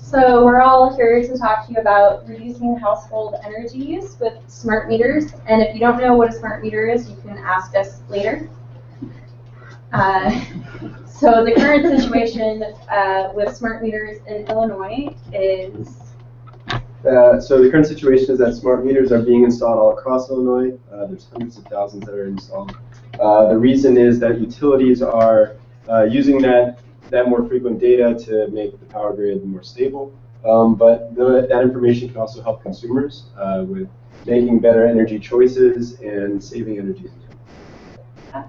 So we're all here to talk to you about reducing household energy use with smart meters. And if you don't know what a smart meter is, you can ask us later. So the current situation with smart meters in Illinois is... So the current situation is that smart meters are being installed all across Illinois. There's hundreds of thousands that are installed. The reason is that utilities are using that more frequent data to make the power grid more stable. But that information can also help consumers with making better energy choices and saving energy. If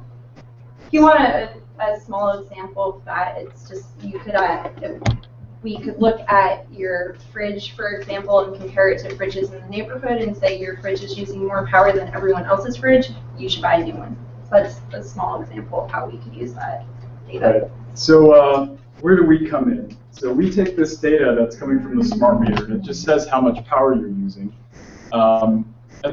you want a small example of that, it's just we could look at your fridge, for example, and compare it to fridges in the neighborhood and say your fridge is using more power than everyone else's fridge, you should buy a new one. So that's a small example of how we could use that data. Right. So where do we come in? So we take this data that's coming from the smart meter, and it just says how much power you're using. And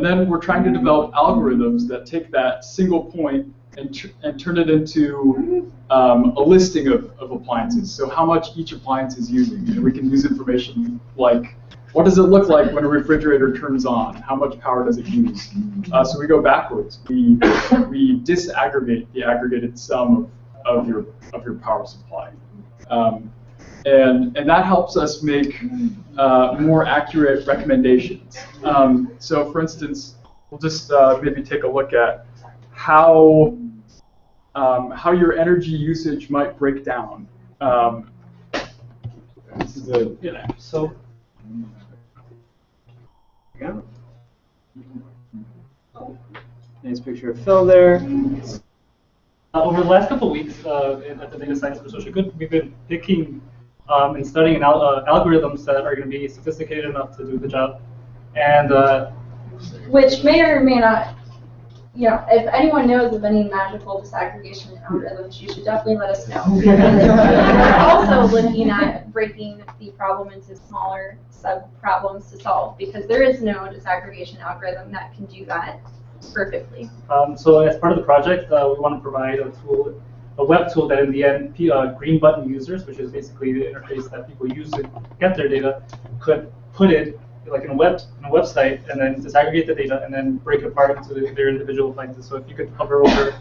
then we're trying to develop algorithms that take that single point and turn it into a listing of appliances. So how much each appliance is using. And we can use information like, what does it look like when a refrigerator turns on? How much power does it use? So we go backwards. We disaggregate the aggregated sum of your power supply. And that helps us make more accurate recommendations. So for instance, we'll just maybe take a look at how your energy usage might break down. This is a so yeah. Nice picture of Phil there. Over the last couple of weeks at the Data Science for Social Good, we've been picking and studying algorithms that are going to be sophisticated enough to do the job, and which may or may not. If anyone knows of any magical disaggregation algorithms, you should definitely let us know. We're also looking at breaking the problem into smaller sub-problems to solve, because there is no disaggregation algorithm that can do that perfectly. So as part of the project, we want to provide a web tool that in the end, green button users, which is basically the interface that people use to get their data, could put it like in a website and then disaggregate the data and then break it apart into their individual appliances. So if you could hover over,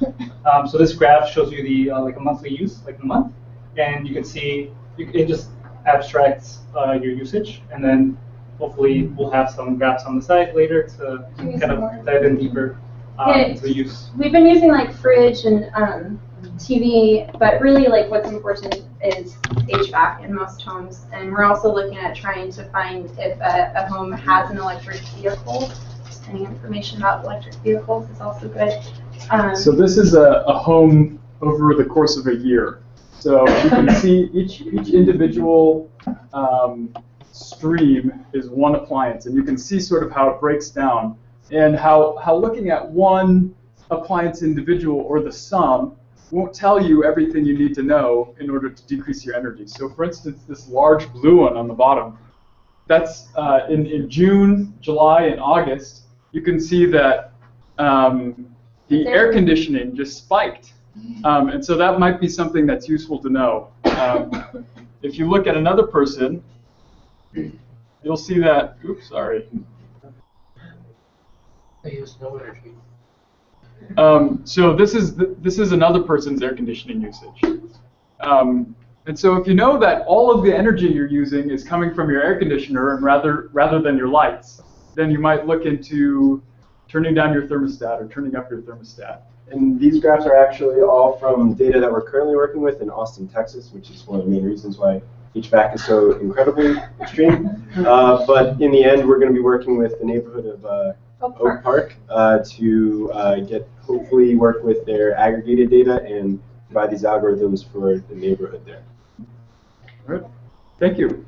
so this graph shows you the like a monthly use, like the month, and you can see it just abstracts your usage, and then hopefully we'll have some graphs on the side later to kind of dive in deeper into the use. We've been using like fridge and TV, but really like what's important is HVAC in most homes, and we're also looking at trying to find if a home has an electric vehicle. Just any information about electric vehicles is also good. So this is a home over the course of a year. So you can see each individual stream is one appliance, and you can see sort of how it breaks down, and how looking at one appliance individual or the sum won't tell you everything you need to know in order to decrease your energy. So for instance, this large blue one on the bottom, that's in June, July, and August, you can see that the air conditioning just spiked. And so that might be something that's useful to know. If you look at another person, you'll see that, oops, sorry. They use no energy. So this is another person's air conditioning usage. And so if you know that all of the energy you're using is coming from your air conditioner and rather than your lights, then you might look into turning down your thermostat or turning up your thermostat. And these graphs are actually all from data that we're currently working with in Austin, Texas, which is one of the main reasons why HVAC is so incredibly extreme. But in the end, we're going to be working with the neighborhood of Oak Park to hopefully work with their aggregated data and provide these algorithms for the neighborhood there. All right. Thank you.